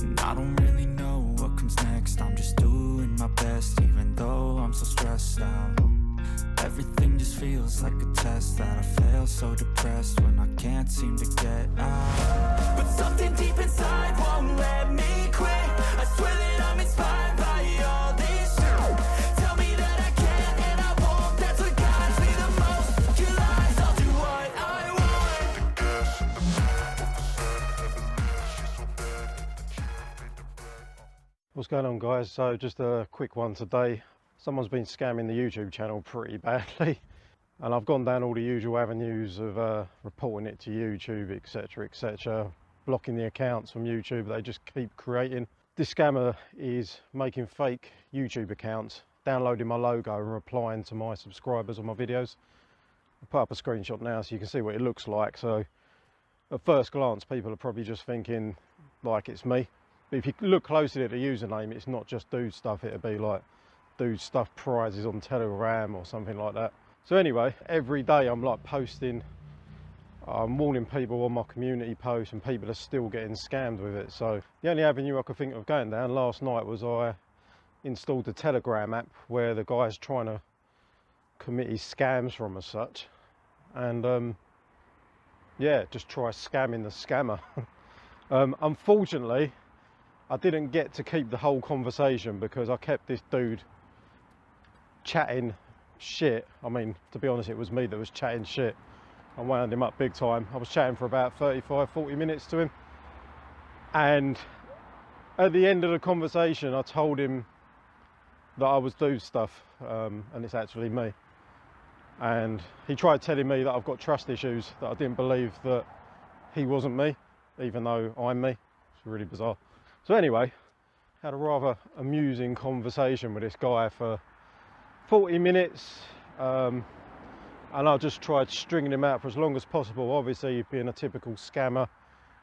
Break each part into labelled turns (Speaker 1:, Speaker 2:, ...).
Speaker 1: And I don't really know what comes next. I'm just doing my best, even though I'm so stressed out. Everything just feels like a test that I fail, so depressed when I can't seem to get out. But something deep inside won't let me quit. I swear that I'm inspired by all this shit. Tell me that I can and I won't. That's what guides me the most. Your lies, I'll do what I want.
Speaker 2: What's going on, guys? So just a quick one today. Someone's been scamming the YouTube channel pretty badly, and I've gone down all the usual avenues of reporting it to YouTube, etc, blocking the accounts from YouTube. They just keep creating. This scammer is making fake YouTube accounts, downloading my logo and replying to my subscribers on my videos. I'll put up a screenshot now so you can see what it looks like. So at first glance, people are probably just thinking like it's me, but if you look closely at the username, it's not just dude stuff. It'll be like dude stuff prizes on Telegram or something like that. So anyway, every day I'm like posting, I'm warning people on my community posts, and people are still getting scammed with it. So the only avenue I could think of going down last night was I installed the Telegram app where the guy's trying to commit his scams from as such, and yeah, just try scamming the scammer. Unfortunately, I didn't get to keep the whole conversation because I kept this dude chatting shit. I mean, to be honest, it was me that was chatting shit. I wound him up big time. I was chatting for about 35-40 minutes to him, and at the end of the conversation I told him that I was dude stuff, and it's actually me. And he tried telling me that I've got trust issues, that I didn't believe that he wasn't me, even though I'm me. It's really bizarre. So anyway, had a rather amusing conversation with this guy for 40 minutes, and I just tried stringing him out for as long as possible. Obviously, being a typical scammer,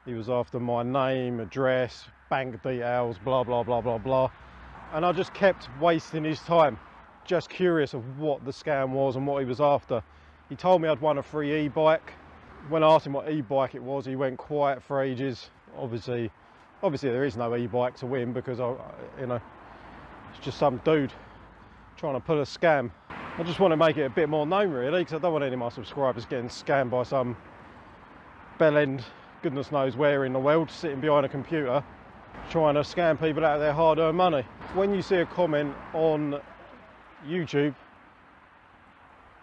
Speaker 2: he was after my name, address, bank details, blah blah blah blah blah, and I just kept wasting his time, just curious of what the scam was and what he was after. He told me I'd won a free e-bike. When I asked him what e-bike it was, he went quiet for ages. Obviously there is no e-bike to win, because it's just some dude trying to pull a scam. I just want to make it a bit more known, really, because I don't want any of my subscribers getting scammed by some bellend, goodness knows where in the world, sitting behind a computer trying to scam people out of their hard-earned money. When you see a comment on YouTube,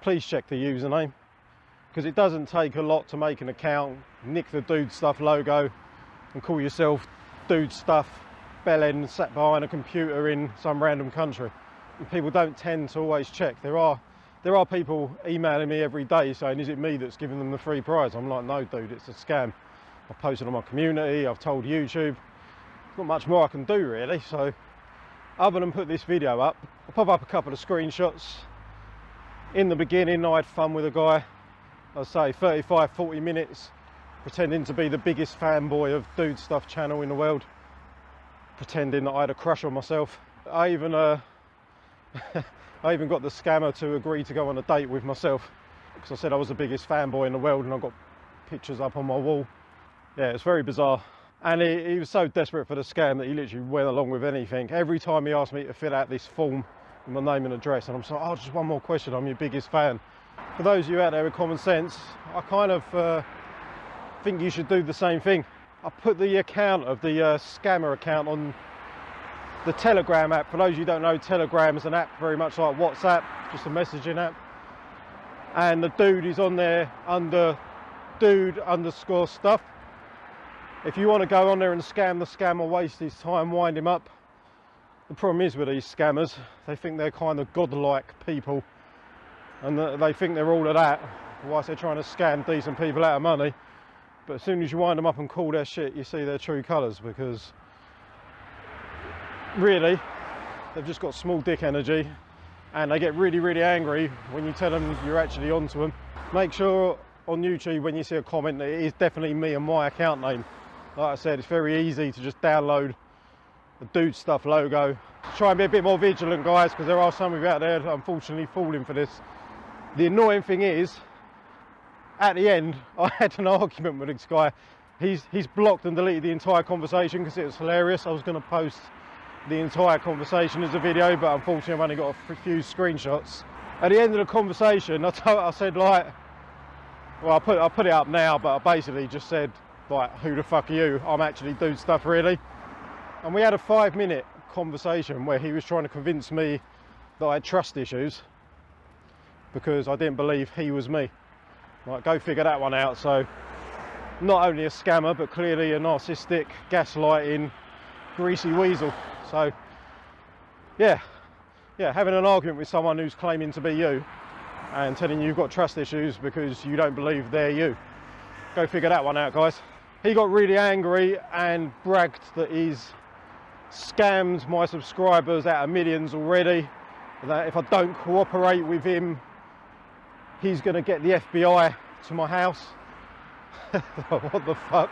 Speaker 2: please check the username, because it doesn't take a lot to make an account, nick the dude stuff logo and call yourself dude stuff bellend sat behind a computer in some random country. And people don't tend to always check. There are people emailing me every day saying, is it me that's giving them the free prize? I'm like, no dude, it's a scam. I've posted on my community, I've told YouTube. There's not much more I can do, really. So other than put this video up, I'll pop up a couple of screenshots. In the beginning, I had fun with a guy. I'd say 35-40 minutes pretending to be the biggest fanboy of dude stuff channel in the world, pretending that I had a crush on myself. I even got the scammer to agree to go on a date with myself, because I said I was the biggest fanboy in the world, and I got pictures up on my wall. Yeah, it's very bizarre. And he was so desperate for the scam that he literally went along with anything. Every time he asked me to fill out this form with my name and address, and I'm like, oh, just one more question, I'm your biggest fan. For those of you out there with common sense, I kind of think you should do the same thing. I put the account of the scammer account on the Telegram app. For those of you who don't know, Telegram is an app very much like WhatsApp, just a messaging app. And the dude is on there under dude_stuff. If you want to go on there and scam the scammer, waste his time, wind him up. The problem is with these scammers, they think they're kind of godlike people, and they think they're all of that whilst they're trying to scam decent people out of money. But as soon as you wind them up and call their shit, you see their true colours, because really they've just got small dick energy, and they get really, really angry when you tell them you're actually onto them. Make sure on YouTube when you see a comment that it is definitely me and my account name. Like I said, it's very easy to just download the dude stuff logo. Try and be a bit more vigilant, guys, because there are some of you out there that unfortunately falling for this. The annoying thing is, at the end, I had an argument with this guy. He's blocked and deleted the entire conversation because it was hilarious. I was going to post the entire conversation as a video, but unfortunately I've only got a few screenshots. At the end of the conversation, I said like, well, I'll put it up now, but I basically just said like, who the fuck are you? I'm actually Dude Stuff really. And we had a 5-minute conversation where he was trying to convince me that I had trust issues because I didn't believe he was me. Like, go figure that one out. So, not only a scammer, but clearly a narcissistic, gaslighting, greasy weasel. So, yeah, having an argument with someone who's claiming to be you and telling you you've got trust issues because you don't believe they're you. Go figure that one out, guys. He got really angry and bragged that he's scammed my subscribers out of millions already, that if I don't cooperate with him, he's going to get the FBI to my house. What the fuck?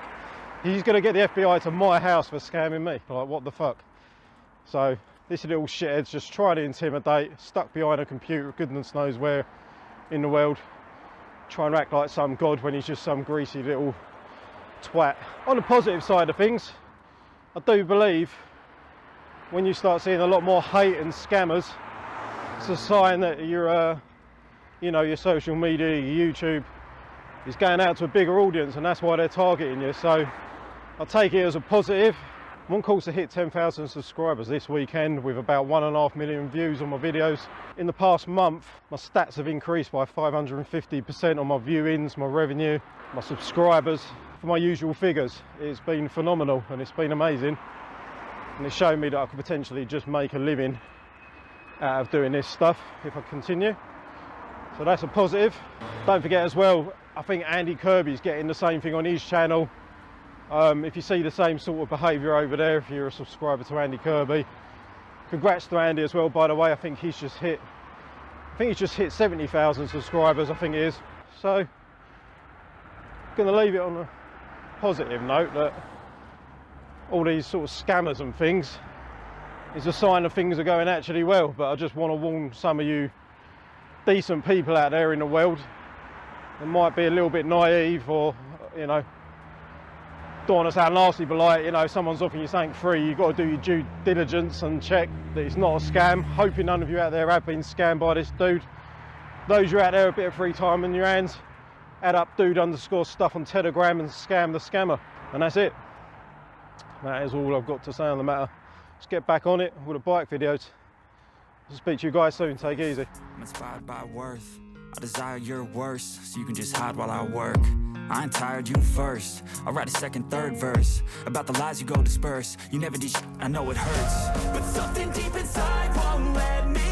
Speaker 2: He's going to get the FBI to my house for scamming me. Like, what the fuck? So this little shithead's just trying to intimidate, stuck behind a computer, goodness knows where in the world, trying to act like some god when he's just some greasy little twat. On the positive side of things, I do believe when you start seeing a lot more hate and scammers, it's a sign that your social media, your YouTube is going out to a bigger audience, and that's why they're targeting you. So I'll take it as a positive. I'm on course to hit 10,000 subscribers this weekend with about 1.5 million views on my videos. In the past month, my stats have increased by 550% on my viewings, my revenue, my subscribers. For my usual figures, it's been phenomenal and it's been amazing. And it's shown me that I could potentially just make a living out of doing this stuff if I continue. So that's a positive. Don't forget as well, I think Andy Kirby's getting the same thing on his channel. If you see the same sort of behaviour over there, if you're a subscriber to Andy Kirby, congrats to Andy as well, by the way. I think he's just hit 70,000 subscribers, I think it is. So, going to leave it on a positive note that all these sort of scammers and things is a sign of things are going actually well. But I just want to warn some of you decent people out there in the world that might be a little bit naive, or don't want to sound nasty, but like, someone's offering you something free, you've got to do your due diligence and check that it's not a scam. Hoping none of you out there have been scammed by this dude. Those you out there with a bit of free time in your hands, add up dude_stuff on Telegram and scam the scammer. And that's it. That is all I've got to say on the matter. Let's get back on it with the bike videos. I'll speak to you guys soon. Take it easy.
Speaker 1: I'm inspired by worth. I desire your worst, so you can just hide while I work. I ain't tired, you first. I'll write a second, third verse about the lies you go disperse. You never did shit, I know it hurts, but something deep inside won't let me